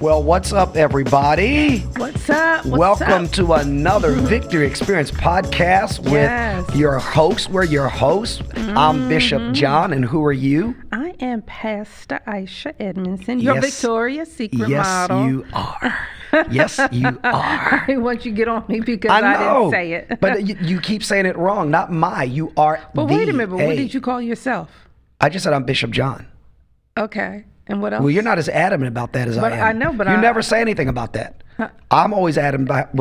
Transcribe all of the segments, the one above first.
Well, what's up, everybody? What's up? Welcome to another Victory Experience podcast with your host. We're your hosts. I'm Bishop John, and who are you? I am Pastor Isha Edmondson, your Victoria's Secret model. Yes, you are. Yes, you are. I want you to get on me because I didn't say it. But you keep saying it wrong. Not you are But wait a minute. What did you call yourself? I just said I'm Bishop John. Okay. And what else? Well, you're not as adamant about that as I am. I know, but you never say anything about that. I'm always adamant about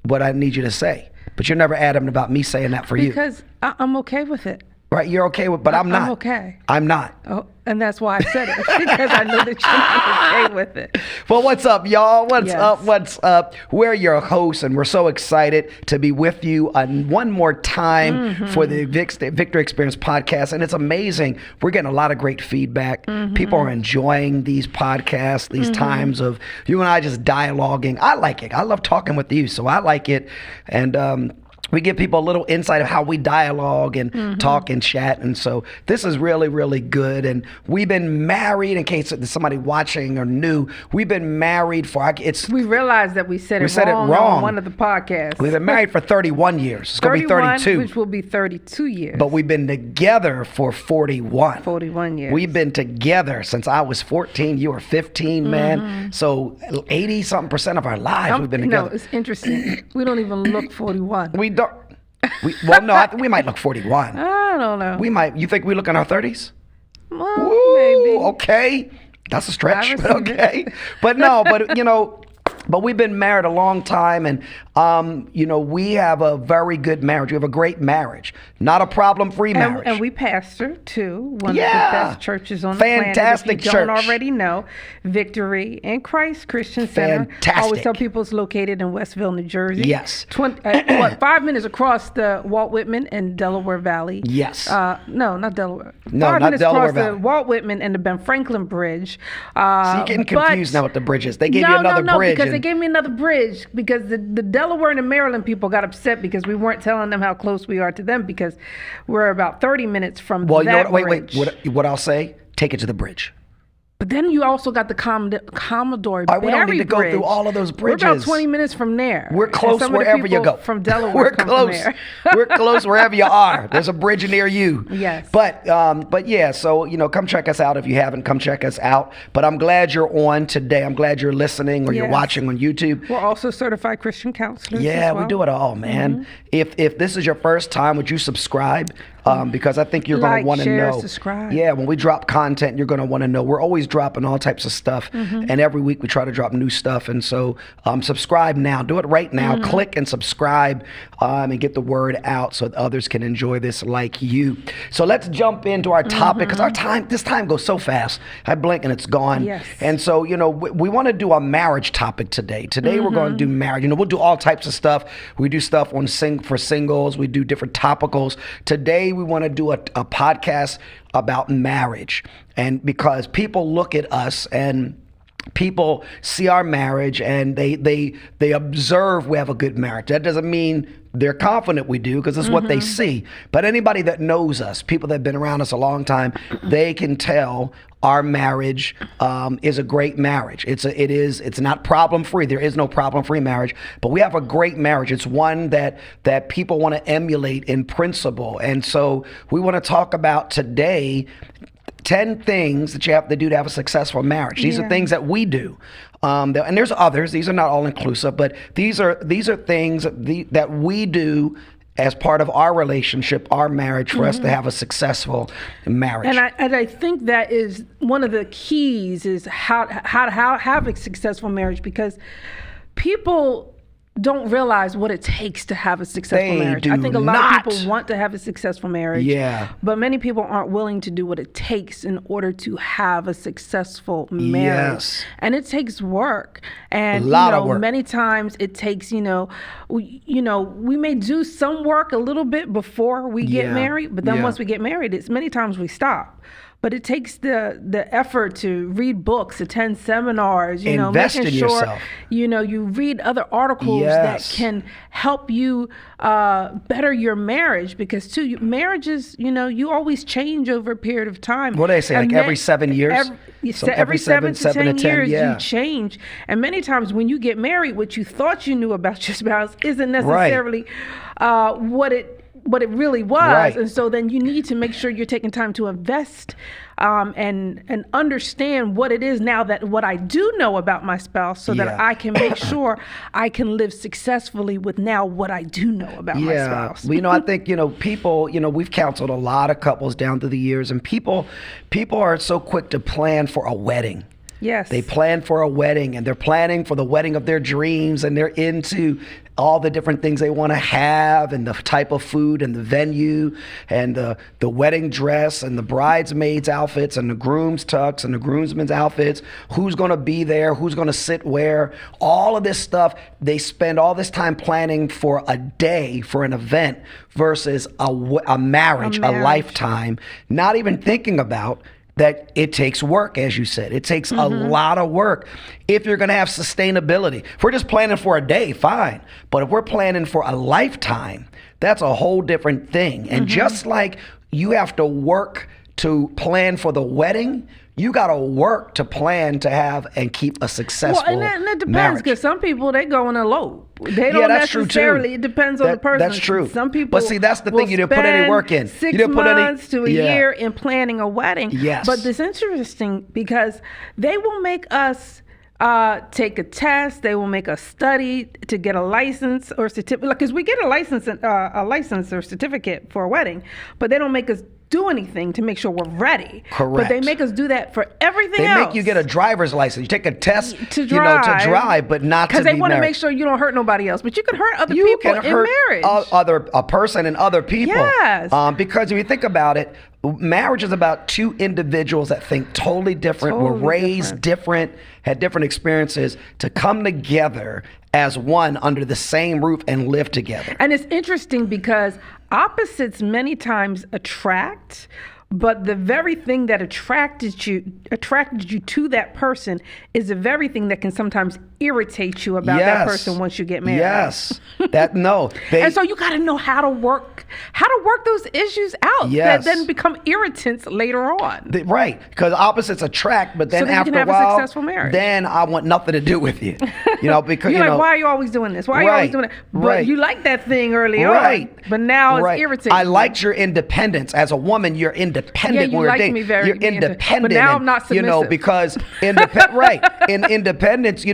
what I need you to say. But you're never adamant about me saying that for you. Because I'm okay with it. Right, you're okay with, but I'm not. I'm okay. I'm not. Oh, and that's why I said it, because I know that you're not okay with it. Well, what's up, y'all? What's up? What's up? We're your hosts, and we're so excited to be with you one more time for the Victory Experience podcast. And it's amazing. We're getting a lot of great feedback. People are enjoying these podcasts, these times of you and I just dialoguing. I like it. I love talking with you, so I like it. And we give people a little insight of how we dialogue and talk and chat. And so this is really, really good. And we've been married, in case there's somebody watching or new, we've been married for, we realized that we said it wrong on one of the podcasts. We've been married for 31 years. It's going to be 32. Which will be 32 years. But we've been together for 41. 41 years. We've been together since I was 14. You were 15, man. So 80-something% of our lives we've been together. No, it's interesting. We don't even look 41. We don't. Well, no, I think we might look 41. I don't know. We might. You think we look in our 30s? Well, maybe. Okay. That's a stretch. But okay. But no, but we've been married a long time, and we have a very good marriage. We have a great marriage, not a problem-free marriage. And we pastor too, one of the best churches on the planet. Fantastic church. If you don't already know, Victory in Christ Christian Center. Fantastic. I always tell people it's located in Westville, New Jersey. Yes. 5 minutes across the Walt Whitman and Delaware Valley. Yes. No, not Delaware. No, 5 not minutes Delaware across Valley. the Walt Whitman and the Ben Franklin Bridge. So you're getting confused now with the bridges. They gave you another bridge. Because they gave me another bridge because the Delaware and the Maryland people got upset because we weren't telling them how close we are to them because we're about 30 minutes from that bridge. Wait. What I'll say, take it to the bridge. But then you also got the Commodore Barry we don't need to go Bridge. through all of those bridges. We're about 20 minutes from there. We're close wherever you go. From Delaware, we're close. From We're close wherever you are. There's a bridge near you. Yes. But yeah. So come check us out if you haven't. Come check us out. But I'm glad you're on today. I'm glad you're listening or you're watching on YouTube. We're also certified Christian counselors. Yeah, as well. we do it all, man. If this is your first time, would you subscribe? Because I think you're going to want to know. Subscribe. Yeah, when we drop content, you're going to want to know. We're always dropping all types of stuff, and every week we try to drop new stuff. And so subscribe now. Do it right now. Click and subscribe and get the word out so that others can enjoy this like you. So let's jump into our topic because this time goes so fast. I blink and it's gone. Yes. And so, we want to do a marriage topic today. Today we're going to do marriage. We'll do all types of stuff. We do stuff on for singles. We do different topicals. Today we want to do a podcast about marriage, and because people look at us and people see our marriage and they observe we have a good marriage. That doesn't mean they're confident we do, because it's what they see. But anybody that knows us, people that have been around us a long time, they can tell our marriage is a great marriage. It's not problem free. There is no problem free marriage, but we have a great marriage. It's one that people want to emulate in principle. And so we want to talk about today 10 things that you have to do to have a successful marriage. These are things that we do. And there's others. These are not all inclusive, but these are things that we do as part of our relationship, our marriage, for us to have a successful marriage. And I think that is one of the keys is how to have a successful marriage, because people don't realize what it takes to have a successful marriage. I think a lot of people want to have a successful marriage. Yeah. But many people aren't willing to do what it takes in order to have a successful marriage. Yes. And it takes work. And a lot of work. Many times it takes, we may do some work a little bit before we get married, but then once we get married, it's many times we stop. But it takes the effort to read books, attend seminars, Invest making in sure, yourself. You read other articles that can help you better your marriage, because too, marriages, you always change over a period of time. What do they say, like every 7 years? Every 7 to 10 years, yeah. you change. And many times when you get married, what you thought you knew about your spouse isn't necessarily what it really was. Right. And so then you need to make sure you're taking time to invest and understand what it is now, that what I do know about my spouse, so that I can make sure I can live successfully with now what I do know about my spouse. Well, I think, people, we've counseled a lot of couples down through the years, and people are so quick to plan for a wedding. Yes. They plan for a wedding, and they're planning for the wedding of their dreams, and they're into all the different things they want to have, and the type of food, and the venue, and the wedding dress, and the bridesmaids' outfits, and the groom's tux, and the groomsmen's outfits, who's going to be there, who's going to sit where, all of this stuff. They spend all this time planning for a day, for an event, versus a marriage, a lifetime, not even thinking about that it takes work, as you said. It takes a lot of work if you're going to have sustainability. If we're just planning for a day, fine. But if we're planning for a lifetime, that's a whole different thing. And just like you have to work to plan for the wedding, you got to work to plan to have and keep a successful marriage. And it depends, because some people, they go and elope. They don't that's necessarily. True too. It depends on the person. That's true. Some people, but see, that's the thing. You didn't put any work in. 6 you didn't months to a year in planning a wedding. Yes. But it's interesting because they will make us take a test. They will make us study to get a license or certificate. Because we get a license or certificate for a wedding, but they don't make us do anything to make sure we're ready. Correct. But they make us do that for everything else. They make you get a driver's license. You take a test to drive, but not to be married. Because they want to make sure you don't hurt nobody else. But you can hurt other people in marriage. A person and other people. Yes. Because if you think about it, marriage is about two individuals that think totally different, were raised different, had different experiences, to come together as one under the same roof and live together. And it's interesting because opposites many times attract, but the very thing that attracted you to that person is the very thing that can sometimes irritate you about that person once you get married. Yes. And so you got to know how to work those issues out that then become irritants later on. Right. Because opposites attract, but then so after you can have a while, a successful marriage. Then I want nothing to do with you. Because you're like, why are you always doing this? Why are you always doing that? But you like that thing early on. But now it's irritating. I liked your independence. As a woman, you're independent. Yeah, you liked me very. You're independent. But now I'm not submissive. Because in independence,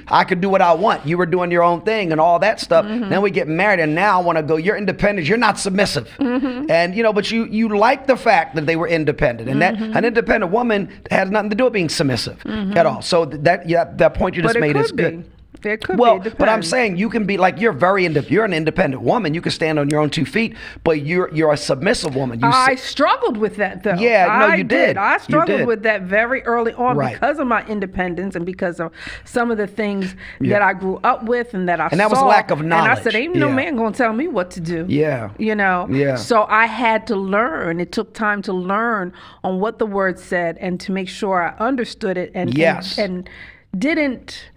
I could do what I want. You were doing your own thing and all that stuff. Then we get married, and now I want to go, you're independent. You're not submissive. And, but you like the fact that they were independent. And that an independent woman has nothing to do with being submissive at all. So that point you just made is good. It could be. It But I'm saying you can be like, you're an independent woman. You can stand on your own 2 feet, but you're a submissive woman. I struggled with that though. Yeah, no, you did. I struggled with that very early on because of my independence and because of some of the things that I grew up with and that I saw. And that was lack of knowledge. And I said, ain't no man gonna tell me what to do. Yeah. Yeah. So I had to learn. It took time to learn on what the word said and to make sure I understood it and didn't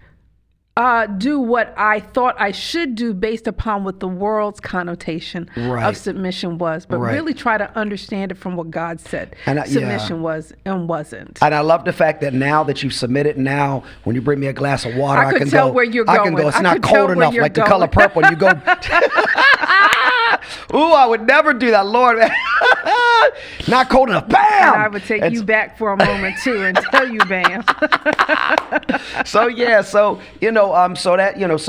do what I thought I should do based upon what the world's connotation of submission was, but really try to understand it from what God said submission was and wasn't. And I love the fact that now that you've submitted, now when you bring me a glass of water, I can tell where you're going. I can go, it's not cold enough, like the color purple. You go, ooh, I would never do that, Lord. Not cold enough, bam! And I would take you back for a moment too and tell you bam. So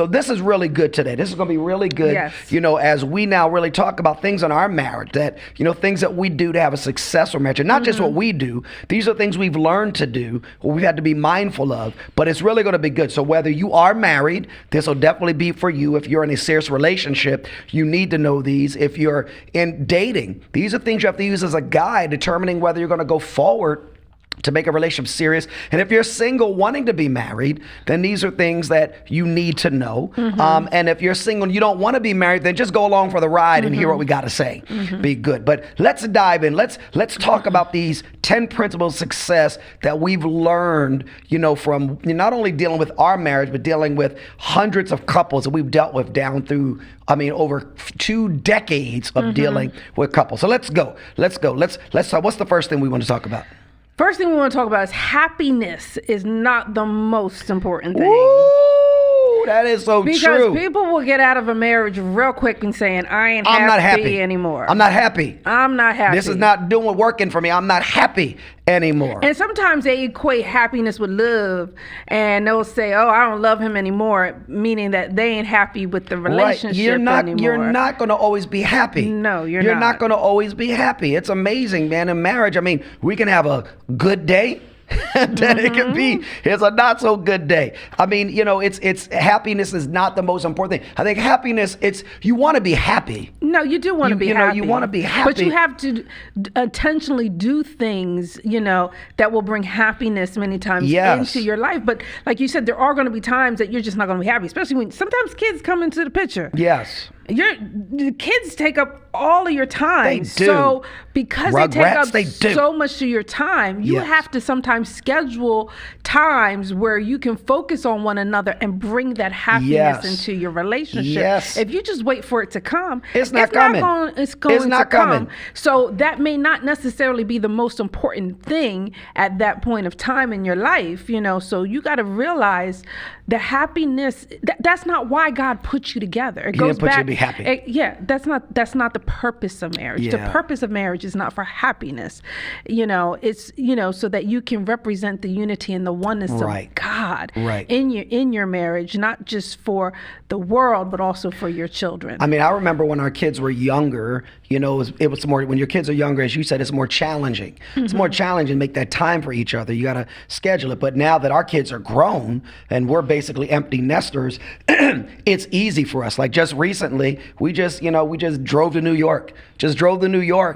this is really good today. This is going to be really good, as we now really talk about things in our marriage, that, things that we do to have a successful marriage. And not just what we do. These are things we've learned to do, or we've had to be mindful of, but it's really going to be good. So whether you are married, this will definitely be for you. If you're in a serious relationship, you need to know these. If you're in dating, these are things you have to use as a guide determining whether you're going to go forward to make a relationship serious. And if you're single wanting to be married, then these are things that you need to know. And if you're single and you don't want to be married, then just go along for the ride and hear what we got to say. Be good. But let's dive in. Let's talk about these 10 principles of success that we've learned, from not only dealing with our marriage, but dealing with hundreds of couples that we've dealt with down through, over 2 decades of dealing with couples. So let's go. Let's talk. What's the first thing we want to talk about? First thing we want to talk about is happiness is not the most important thing. Ooh, that is so true. Because people will get out of a marriage real quick and saying, I'm not happy anymore. I'm not happy. I'm not happy. This is not working for me. I'm not happy anymore. And sometimes they equate happiness with love, and they'll say, I don't love him anymore, meaning that they ain't happy with the relationship anymore. You're not going to always be happy. No, you're not. You're not going to always be happy. It's amazing, man. In marriage, we can have a good day. Then it can be it's a not so good day. It's happiness is not the most important thing. I think happiness, you want to be happy. No, you do want to be happy. You want to be happy, but you have to intentionally do things that will bring happiness many times into your life. But like you said, there are going to be times that you're just not going to be happy, especially when sometimes kids come into the picture. Yes. The kids take up all of your time. They do. So because Rugrats, they take up so much of your time, you have to sometimes schedule times where you can focus on one another and bring that happiness into your relationship. Yes. If you just wait for it to come, it's not coming. It's going to come. So that may not necessarily be the most important thing at that point of time in your life, So you got to realize the happiness. That's not why God put you together. It goes back. Be happy. That's not the purpose of marriage. The purpose of marriage is not for happiness. It's so that you can represent the unity and the oneness of God in your marriage, not just for the world, but also for your children. I remember when our kids were younger, it was more, when your kids are younger, as you said, it's more challenging. It's more challenging to make that time for each other. You got to schedule it. But now that our kids are grown and we're basically empty nesters, it's easy for us. Like just recently, we just drove to New York.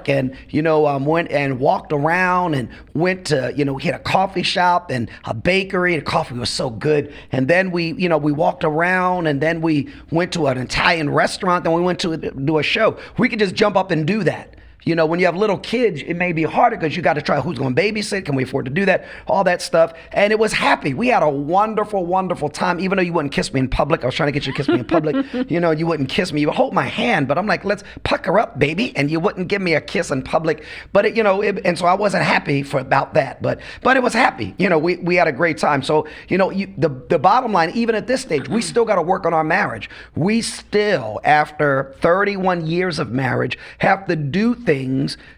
And, went and walked around and went to, we hit a coffee shop and a bakery. The coffee was so good. And then we walked around, and then we went to an Italian restaurant. Then we went to do a show. We could just jump up and do that. When you have little kids, it may be harder because you got to try who's going to babysit. Can we afford to do that? All that stuff. And it was happy. We had a wonderful, wonderful time, even though you wouldn't kiss me in public. I was trying to get you to kiss me in public. You wouldn't kiss me. You would hold my hand, but I'm like, let's pucker up, baby. And you wouldn't give me a kiss in public. But, and so I wasn't happy about that. But it was happy. We had a great time. So, the bottom line, even at this stage, we still got to work on our marriage. We still, after 31 years of marriage, have to do things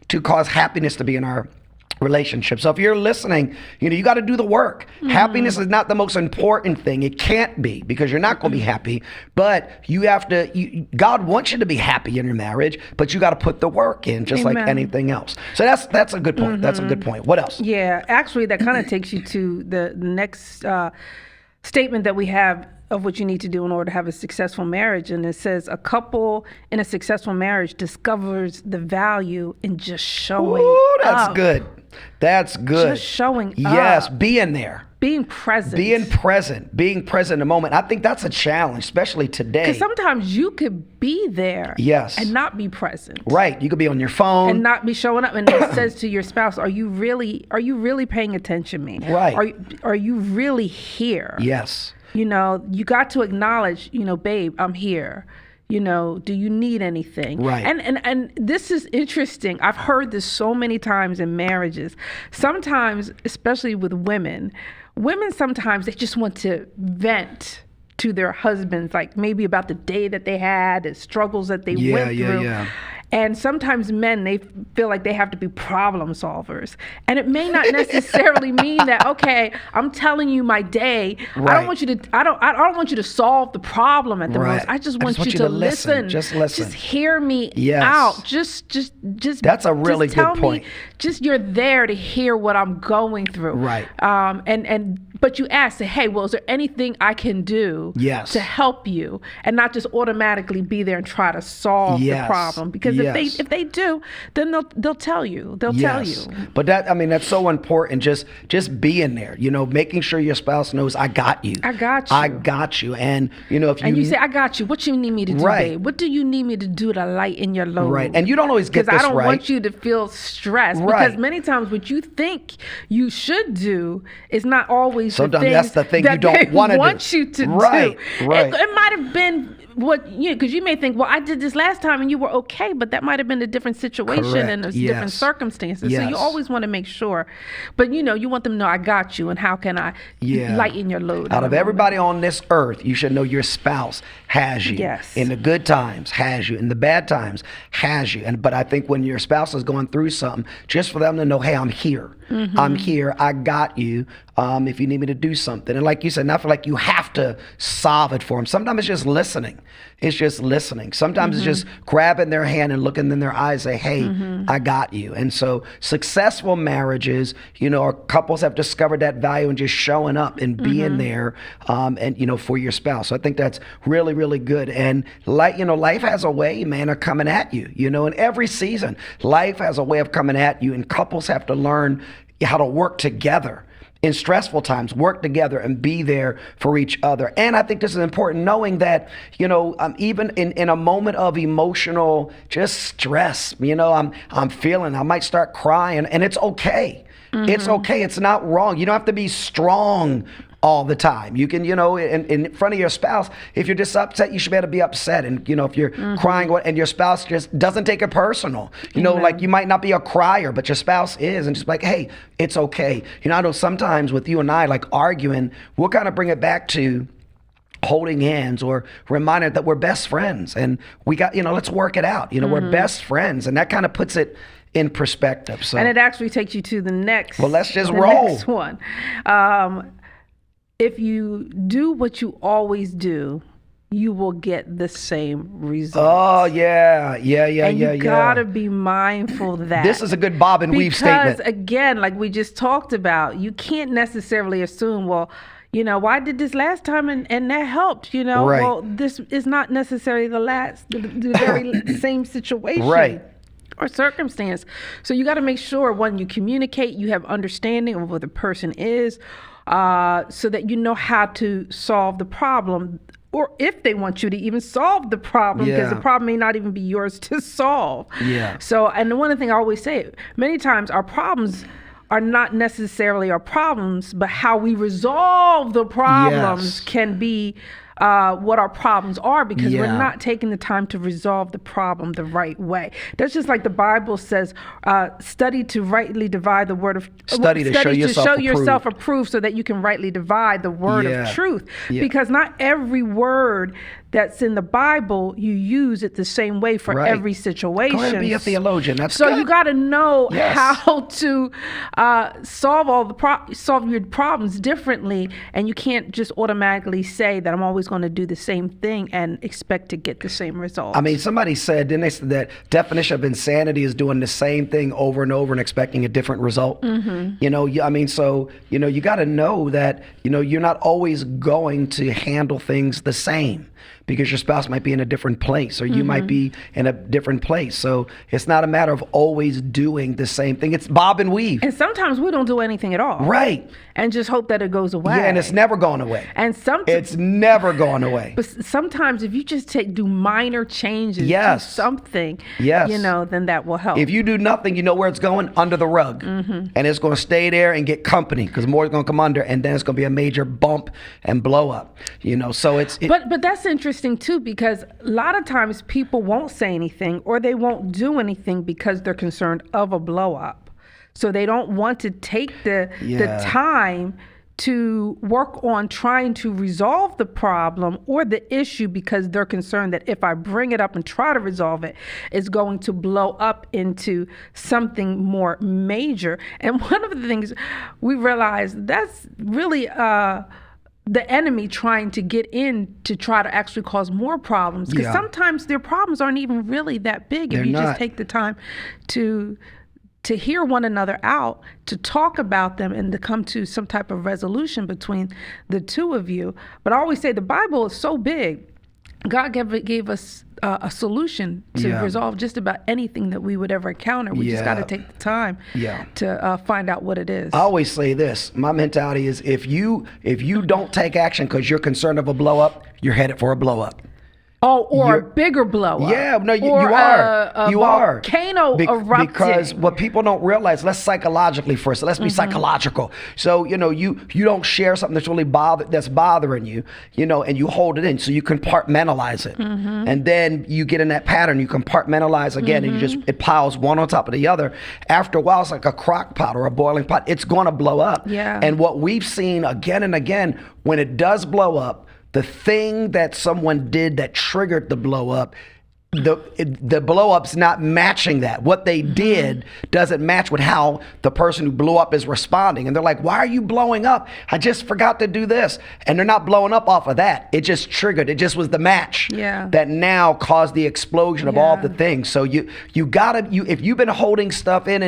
to cause happiness to be in our relationship. So if you're listening, you got to do the work. Happiness is not the most important thing. It can't be, because you're not going to be happy, but you have to, God wants you to be happy in your marriage, but you got to put the work in, just like anything else. So that's a good point. That's a good point. What else? Yeah, actually that kind of takes you to the next statement that we have of what you need to do in order to have a successful marriage. And it says a couple in a successful marriage discovers the value in just showing that's up. Good. That's good. Just showing up. Yes, being there. Being present. Being present in the moment. I think that's a challenge, especially today. Because sometimes you could be there and not be present. Right. You could be on your phone. And not be showing up. And it says to your spouse, are you really paying attention to me? Right. Are you really here? Yes. You got to acknowledge, babe, I'm here. Do you need anything? Right. And this is interesting. I've heard this so many times in marriages. Sometimes, especially with women sometimes they just want to vent to their husbands, like maybe about the day that they had, the struggles that they went through. Yeah. And sometimes men, they feel like they have to be problem solvers. And it may not necessarily mean that, okay, I'm telling you my day. Right. I don't want you to solve the problem at the most. I just want you to listen. Just listen. Just hear me out. Just That's a really good point. You're there to hear what I'm going through. Right. But you ask, say, hey, well, is there anything I can do to help you, and not just automatically be there and try to solve the problem? Because if they do, then they'll tell you. They'll tell you. But that's so important. Just being there, making sure your spouse knows, I got you. I got you. I got you. And and you say, I got you. What you need me to do, babe? What do you need me to do to lighten your load? Right. And you don't always get this right. Because I don't want you to feel stressed. Right. Because many times what you think you should do is not always sometimes the thing that's the thing you don't want you to do. Right. It might have been because you may think, well, I did this last time and you were okay, but that might have been a different situation. Correct. And different circumstances. Yes. So you always want to make sure. But you want them to know, I got you, and how can I lighten your load? Out of everybody on this earth, you should know your spouse has you. Yes. In the good times, has you. In the bad times, has you. But I think when your spouse is going through something, just for them to know, hey, I'm here. Mm-hmm. I'm here. I got you. If you need me to do something. And like you said, not feel like you have to solve it for them. Sometimes it's just listening. It's just listening. Sometimes it's just grabbing their hand and looking in their eyes and say, hey, I got you. And so successful marriages, or couples have discovered that value and just showing up and being there and for your spouse. So I think that's really, really good. And life has a way, man, of coming at you, in every season. Life has a way of coming at you, and couples have to learn how to work together. In stressful times, work together and be there for each other. And I think this is important, knowing that, even in a moment of emotional just stress, I'm feeling, I might start crying, and it's okay. It's okay. It's not wrong. You don't have to be strong all the time. You can, in front of your spouse, if you're just upset, you should be able to be upset. And, if you're crying and your spouse just doesn't take it personal, like you might not be a crier, but your spouse is, and just like, hey, it's okay. I know sometimes with you and I, like arguing, we'll kind of bring it back to holding hands or reminded that we're best friends and we got, let's work it out. We're best friends, and that kind of puts it in perspective. So, and it actually takes you to the next. Well, let's just roll. Next one. If you do what you always do, you will get the same result. Oh, yeah. And you gotta be mindful of that. This is a good bob and weave statement. Because again, like we just talked about, you can't necessarily assume, well, well, I did this last time and that helped, Right. Well, this is not necessarily the very same situation. Right. Or circumstance. So you got to make sure, one, you communicate, you have understanding of what the person is, so that you know how to solve the problem, or if they want you to even solve the problem, because the problem may not even be yours to solve. Yeah. So, and the one thing I always say, many times our problems are not necessarily our problems, but how we resolve the problems can be what our problems are, because we're not taking the time to resolve the problem the right way. That's just like the Bible says, study to rightly divide the word of study to show yourself approved, so that you can rightly divide the word of truth. Because not every word that's in the Bible you use it the same way for every situation. Go ahead and be a theologian. That's so good. You got to know how to solve your problems differently, and you can't just automatically say that I'm always going to do the same thing and expect to get the same result. I mean, somebody said, didn't they say that definition of insanity is doing the same thing over and over and expecting a different result? So you got to know that you're not always going to handle things the same, because your spouse might be in a different place, or you might be in a different place. So it's not a matter of always doing the same thing. It's bob and weave. And sometimes we don't do anything at all. Right. And just hope that it goes away. Yeah, and it's never going away. And it's never going away. But sometimes if you just do minor changes to something, then that will help. If you do nothing, you know where it's going? Under the rug. And it's going to stay there and get company, because more is going to come under, and then it's going to be a major bump and blow up. So it's... But that's interesting too, because a lot of times people won't say anything, or they won't do anything because they're concerned of a blow up. So they don't want to take the time to work on trying to resolve the problem or the issue, because they're concerned that if I bring it up and try to resolve it, it's going to blow up into something more major. And one of the things we realized, that's really the enemy trying to get in to try to actually cause more problems, because sometimes their problems aren't even really that big. If you just take the time to hear one another out, to talk about them, and to come to some type of resolution between the two of you. But I always say the Bible is so big. God gave us a solution to resolve just about anything that we would ever encounter. We just got to take the time to find out what it is. I always say this. My mentality is if you don't take action because you're concerned of a blow up, you're headed for a blow up. Oh, or a bigger blow up. Yeah, no, you are. A volcano erupting. Because what people don't realize, let's psychologically first. Let's be psychological. So, you don't share something that's really bothering you, and you hold it in. So you compartmentalize it. And then you get in that pattern, you compartmentalize again, and it piles one on top of the other. After a while, it's like a crock pot or a boiling pot. It's going to blow up. Yeah. And what we've seen again and again, when it does blow up, the thing that someone did that triggered the blow up, the blow up's not matching that. What they did doesn't match with how the person who blew up is responding. And they're like, why are you blowing up? I just forgot to do this. And they're not blowing up off of that. It just triggered. It just was the match that now caused the explosion of all the things. So you gotta, if you've been holding stuff in,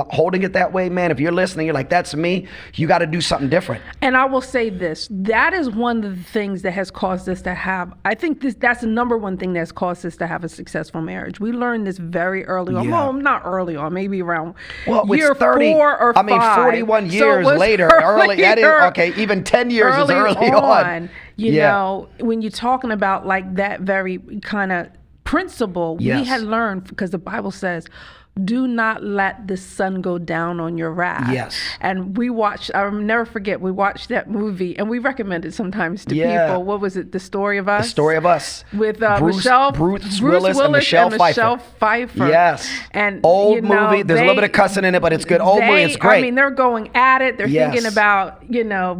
holding it that way, man, if you're listening, you're like, that's me, you got to do something different. And I will say this, that is one of the things that has caused us to have, I think that's the number one thing that's caused us to have a successful marriage. We learned this very early on. Well, not early on, maybe around year 30, 4 or 5. 41 years later. Even 10 years is early on. You know, when you're talking about like that very kind of principle, we had learned, because the Bible says, do not let the sun go down on your wrath. Yes. And I'll never forget, we watched that movie, and we recommend it sometimes to people. What was it? The Story of Us? The Story of Us. With Bruce Willis and Michelle Pfeiffer. Yes. And old movie. There's a little bit of cussing in it, but it's good. Old movie, it's great. I mean, they're going at it. They're thinking about,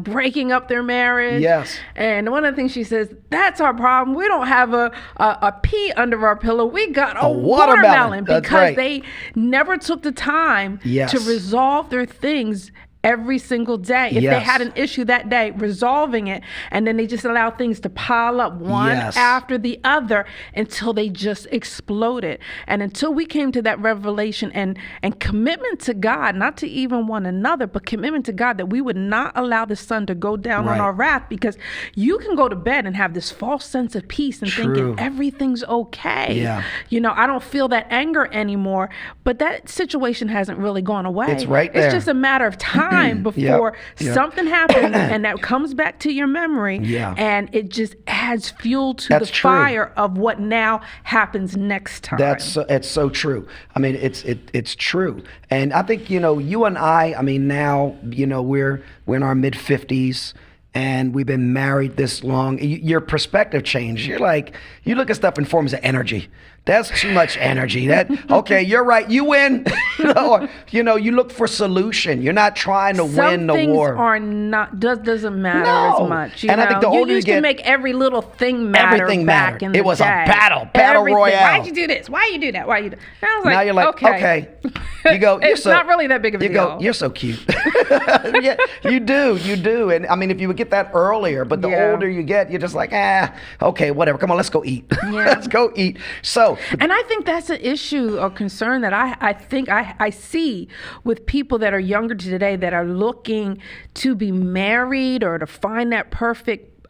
breaking up their marriage. Yes. And one of the things she says, that's our problem. We don't have a pea under our pillow. We got a watermelon. Because they never took the time to resolve their things every single day. If they had an issue that day, resolving it, and then they just allow things to pile up one after the other until they just exploded. And until we came to that revelation and commitment to God, not to even one another, but commitment to God, that we would not allow the sun to go down on our wrath, because you can go to bed and have this false sense of peace and thinking everything's okay. I don't feel that anger anymore, but that situation hasn't really gone away. It's right there. It's just a matter of time before something happens and that comes back to your memory, and it just adds fuel to the fire of what now happens next time. It's so true. I mean, it's true. And I think, you and I mean, now, we're in our mid 50s. And we've been married this long. Your perspective changed. You're like, you look at stuff in forms of energy. That's too much energy. Okay, you're right. You win. You look for solution. You're not trying to win the war. Some things doesn't matter as much. I think the older you used to make every little thing matter. Everything back mattered. in the It was day. a battle royale. Why'd you do this? Why you do that? Why you do? And I was like, now you're like, okay. You go. It's not really that big of a deal. You go. You're so cute. Yeah, you do. And I mean, if you would get that earlier, but the older you get, you're just like, okay, whatever. Come on, let's go eat. Let's go eat. So. And I think that's an issue or concern that I think I see with people that are younger today that are looking to be married or to find that perfect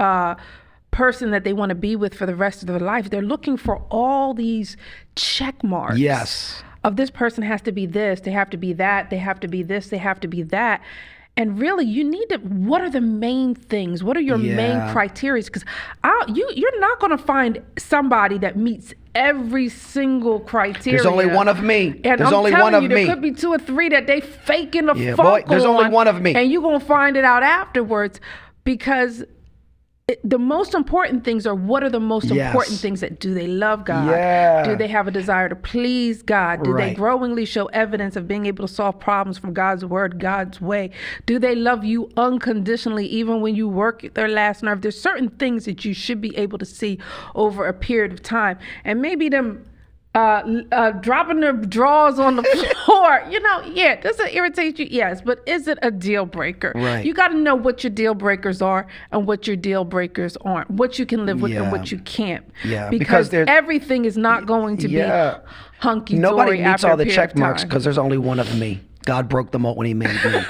person that they want to be with for the rest of their life. They're looking for all these check marks. Yes. Of this person has to be this, they have to be that, they have to be this, they have to be that. And really, you need to, what are the main things? What are your main criteria? Because you're not going to find somebody that meets every single criteria. There's only one of me. And there's only one of me. There could be 2 or 3 that they faking the funk boy, there's only one of me. And you're going to find it out afterwards, because the most important things are, what are the most important things? That do they love God? Do they have a desire to please God? Do they growingly show evidence of being able to solve problems from God's word, God's way? Do they love you unconditionally even when you work their last nerve? There's certain things that you should be able to see over a period of time. And maybe them dropping their drawers on the floor, does it irritate you? Yes, but is it a deal breaker? Right. You got to know what your deal breakers are and what your deal breakers aren't, what you can live with and what you can't. Yeah, because everything is not going to be hunky-dory. Nobody meets after all the a check period of marks time. because there's only one of me. God broke them all when he made me.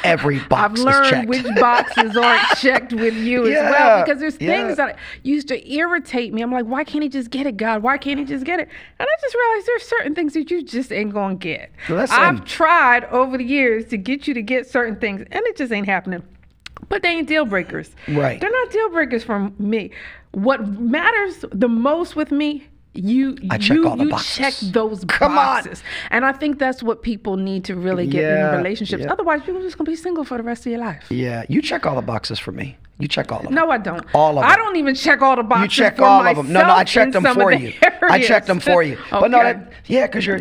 every box I've learned is checked. which boxes aren't checked with you as well, because there's things that used to irritate me. I'm like, why can't he just get it, God? Why can't he just get it? And I just realized there's certain things that you just ain't gonna get. I've tried over the years to get you to get certain things, and it just ain't happening. But they ain't deal breakers. Right. They're not deal breakers for me. What matters the most with me, you check those boxes. And I think that's what people need to really get in relationships. Otherwise, you're just gonna be single for the rest of your life. Yeah, you check all the boxes for me. You check all of them. No, I don't. All of them. I don't even check all the boxes. You check for all myself of them. No, I checked them for you. I checked them for you. Okay. But no, because you're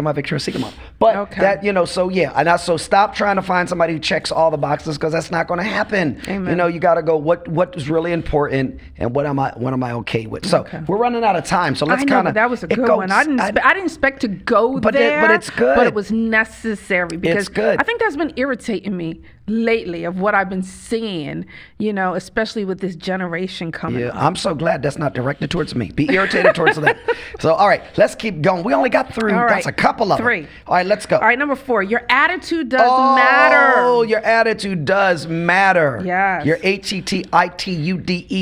my Victoria's Secret model. But so stop trying to find somebody who checks all the boxes, because that's not going to happen. Amen. You got to go what is really important and what am I okay with. So we're running out of time. So let's kind of. That was a good one. I didn't expect to go there, but it's good. But it was necessary, because it's good. I think that's been irritating me lately of what I've been seeing, especially with this generation coming up. I'm so glad that's not directed towards me. Be irritated towards them. So, all right, let's keep going. We only got through, that's a couple of 3. them. All right, let's go. All right, number 4, your attitude does matter. Oh, your attitude does matter. Yes. Your attitude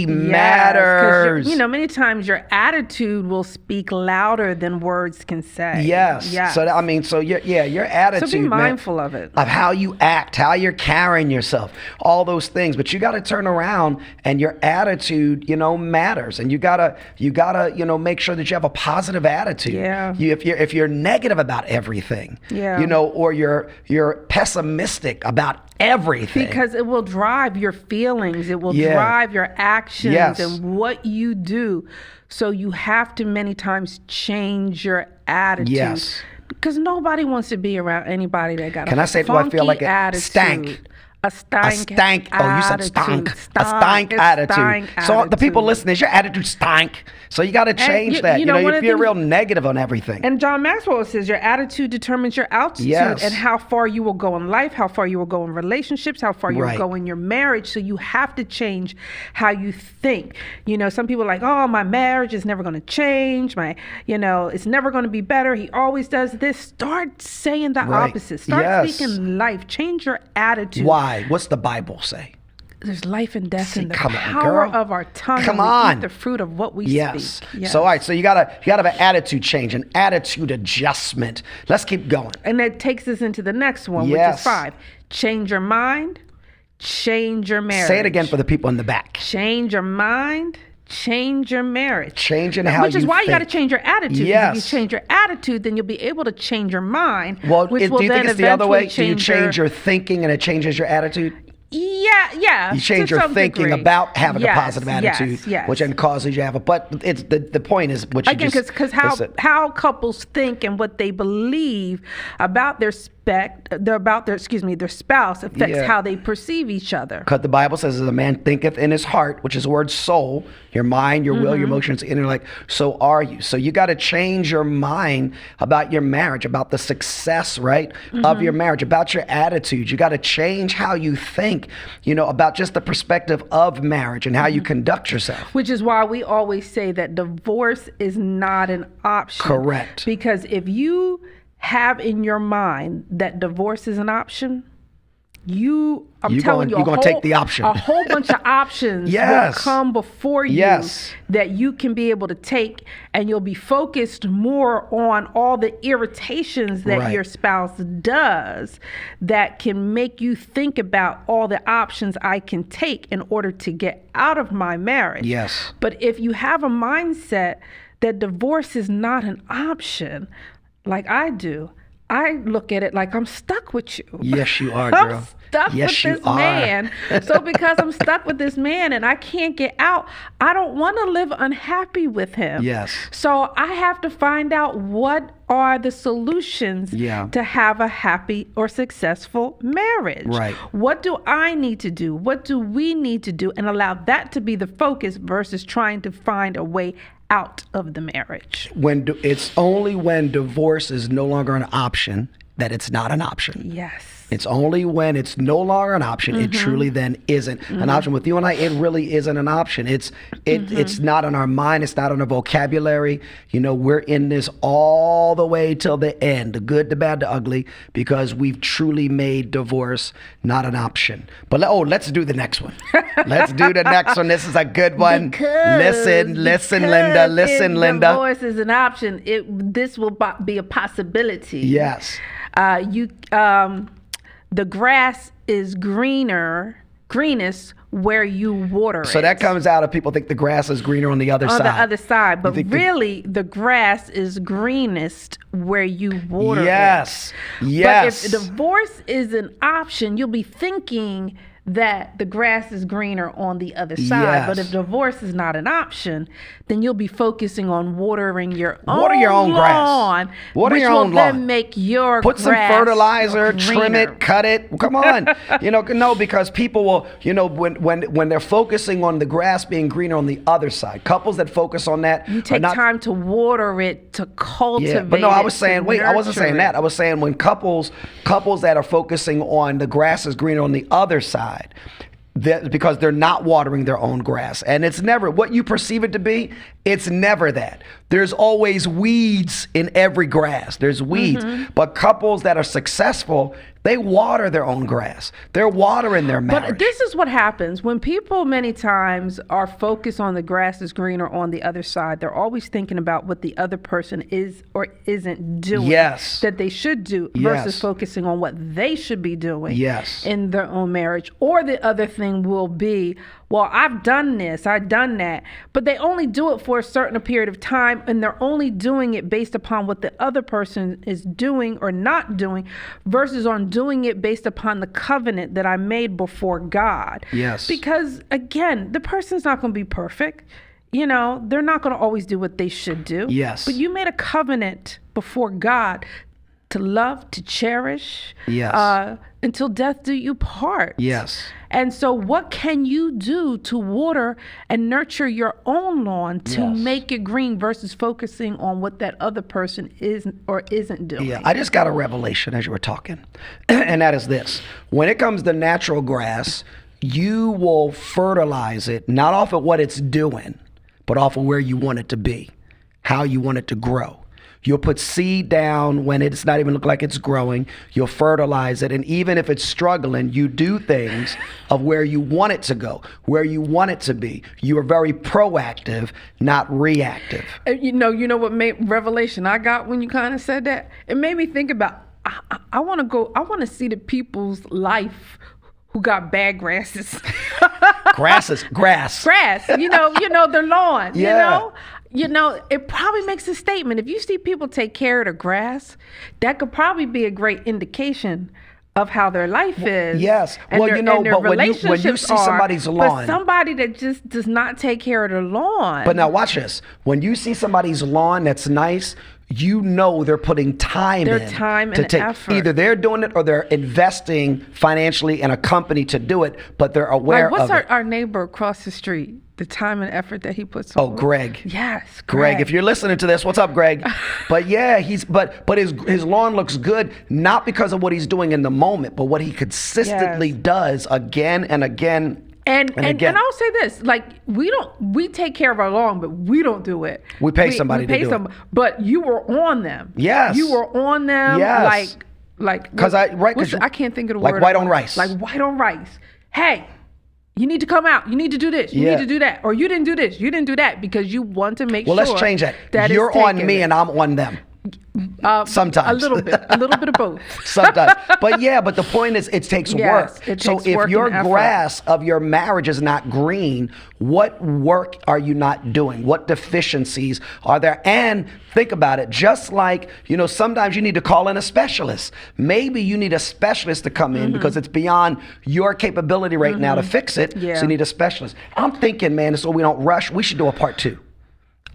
matters. Because, many times your attitude will speak louder than words can say. Yes. So, your attitude. So be mindful of it. Of how you act, how you're carrying yourself, all those things. But you got to turn around, and your attitude, matters. And you gotta, make sure that you have a positive attitude. Yeah. If you're negative about everything, or you're pessimistic about everything, because it will drive your feelings, it will drive your actions and what you do. So you have to many times change your attitude. Yes. Because nobody wants to be around anybody that got Can a I say, do I feel like a stank? A stank. Oh, you said stank. A stank attitude. So the people listening, your attitude stank. So you got to change that. You're real negative on everything. And John Maxwell says your attitude determines your altitude and how far you will go in life, how far you will go in relationships, how far you will go in your marriage. So you have to change how you think. Some people are like, oh, my marriage is never going to change. It's never going to be better. He always does this. Start saying the opposite. Start speaking life. Change your attitude. Why? What's the Bible say? There's life and death in the power of our tongue. Come and on. We eat the fruit of what we speak. Yes. So, all right. So you gotta have an attitude change, an attitude adjustment. Let's keep going. And that takes us into the next one, which is 5. Change your mind. Change your marriage. Say it again for the people in the back. Change your mind. Change your marriage. Changing how you think. Which is why you got to change your attitude. Yes. If you change your attitude, then you'll be able to change your mind. Well, which do you think it's the other way? Do you change your thinking and it changes your attitude? Yeah. You change your thinking about having a positive attitude, which then causes you to have a. But it's the point is what you just because how couples think and what they believe about their spouse affects how they perceive each other. Because the Bible says, as a man thinketh in his heart, which is the word soul, your mind, your will, your emotions, intellect, so are you. So you got to change your mind about your marriage, about the success, of your marriage, about your attitude. You got to change how you think, about just the perspective of marriage and how you conduct yourself. Which is why we always say that divorce is not an option. Correct. Because if you have in your mind that divorce is an option, you're going to take the option. A whole bunch of options will come before you that you can be able to take, and you'll be focused more on all the irritations that your spouse does that can make you think about all the options I can take in order to get out of my marriage. Yes. But if you have a mindset that divorce is not an option, like I do, I look at it like I'm stuck with you. Yes, you are, girl. I'm stuck with this man. So because I'm stuck with this man and I can't get out, I don't want to live unhappy with him. Yes. So I have to find out what are the solutions to have a happy or successful marriage. Right. What do I need to do? What do we need to do? And allow that to be the focus versus trying to find a way out of the marriage. It's only when divorce is no longer an option that it's not an option. Yes. It's only when it's no longer an option, it truly then isn't an option. With you and I, it really isn't an option. It's not on our mind. It's not on our vocabulary. You know, we're in this all the way till the end, the good, the bad, the ugly, because we've truly made divorce not an option. But let's do the next one. Let's do the next one. This is a good one. Listen, Linda. Listen, Linda. Divorce is an option. This will be a possibility. Yes. The grass is greenest where you water it. So that comes out of people think the grass is greener on the other side. On the other side. But really, the grass is greenest where you water it. Yes. But if divorce is an option, you'll be thinking that the grass is greener on the other side. Yes. But if divorce is not an option, then you'll be focusing on watering your own grass. Water your own lawn. Then make your Put some grass fertilizer, greener. trim it, cut it. Come on. No, because people will, when they're focusing on the grass being greener on the other side, couples that focus on that. You take time to water it, to cultivate it. Yeah, but no, I was saying, I wasn't saying that. I was saying when couples that are focusing on the grass is greener on the other side, because they're not watering their own grass. And it's never what you perceive it to be. It's never that. There's always weeds in every grass. There's weeds. But couples that are successful, they water their own grass. They're watering their marriage. But this is what happens when people many times are focused on the grass is greener on the other side. They're always thinking about what the other person is or isn't doing that they should do versus focusing on what they should be doing in their own marriage. Or the other thing will be, well, I've done this, I've done that, but they only do it for a certain period of time, and they're only doing it based upon what the other person is doing or not doing versus on doing it based upon the covenant that I made before God. Yes. Because again, the person's not going to be perfect. They're not going to always do what they should do. Yes. But you made a covenant before God to love, to cherish, until death do you part. Yes. And so what can you do to water and nurture your own lawn to make it green versus focusing on what that other person is or isn't doing? Yeah, I just got a revelation as you were talking, and that is this. When it comes to natural grass, you will fertilize it, not off of what it's doing, but off of where you want it to be, how you want it to grow. You'll put seed down when it's not even look like it's growing. You'll fertilize it. And even if it's struggling, you do things of where you want it to go, where you want it to be. You are very proactive, not reactive. You know what revelation I got when you kind of said that? It made me think about, I want to see the people's life who got bad grasses. Grass. Their lawn, it probably makes a statement. If you see people take care of the grass, that could probably be a great indication of how their life is. Yes. But when you see somebody's lawn. But somebody that just does not take care of their lawn. But now watch this. When you see somebody's lawn that's nice, they're putting time in. Effort. Either they're doing it or they're investing financially in a company to do it, but they're aware of it. What's our neighbor across the street? The time and effort that he puts on. Oh, Greg. Yes, Greg. If you're listening to this, what's up, Greg? But yeah, but his lawn looks good, not because of what he's doing in the moment, but what he consistently does again and again. And I'll say this, we take care of our lawn, but we don't do it. We pay somebody to do it. But you were on them. Yes. You were on them. Yes. I can't think of the word. Like white on rice. Like white on rice. Hey, you need to come out. You need to do this. You need to do that. Or you didn't do this. You didn't do that because you want to make sure. Well, let's change that. You're on me and I'm on them. Sometimes. A little bit of both. Sometimes. But the point is it takes work. So if your grass of your marriage is not green, what work are you not doing? What deficiencies are there? And think about it, just like, sometimes you need to call in a specialist. Maybe you need a specialist to come in because it's beyond your capability right now to fix it. Yeah. So you need a specialist. I'm thinking, man, so we don't rush, we should do a part 2.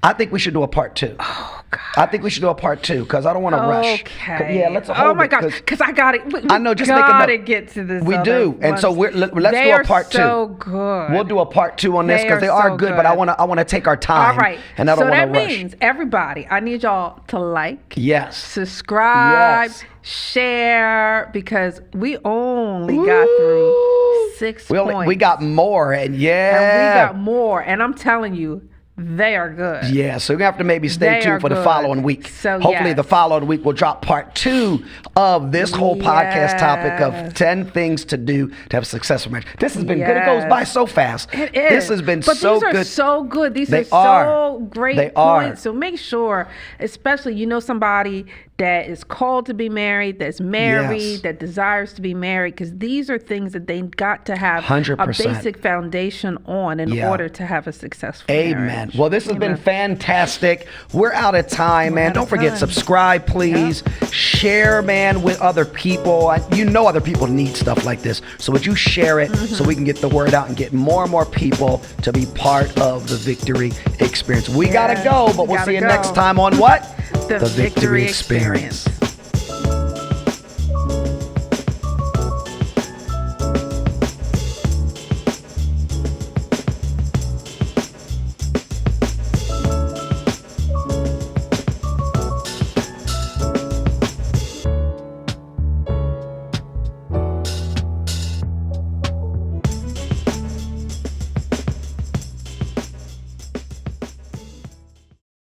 I think we should do a part 2. Oh, I think we should do a part 2 because I don't want to rush. Okay. Yeah, let's hold Oh my it, gosh, because I got it. I know, just gotta get to this. We do, and so let's do a part 2. So good. We'll do a part 2 on this because they are good, but I want to take our time. All right. And I don't want to rush. So that means everybody, I need y'all to like, Yes, subscribe, share, because we only got through 6 points. We got more, and And we yeah. got more, and I'm telling you, they are good. Yeah, so you're going to have to maybe stay tuned for the following week. So, hopefully yes. the following week we'll drop part 2 of this whole podcast topic of 10 things to do to have a successful marriage. This has been good. It goes by so fast. It is. This has been so good. But these are so good. These They are so great They points. are. So make sure, especially somebody that is called to be married, that's married, Yes. that desires to be married, because these are things that they got to have 100%. a basic foundation on in order to have a successful Amen. marriage. Well, this has been fantastic. We're out of time, man. Don't forget, subscribe, please. Share, man, with other people. Other people need stuff like this. So would you share it so we can get the word out and get more and more people to be part of the victory experience? We got to go, but we'll see you next time on what? The Victory Experience.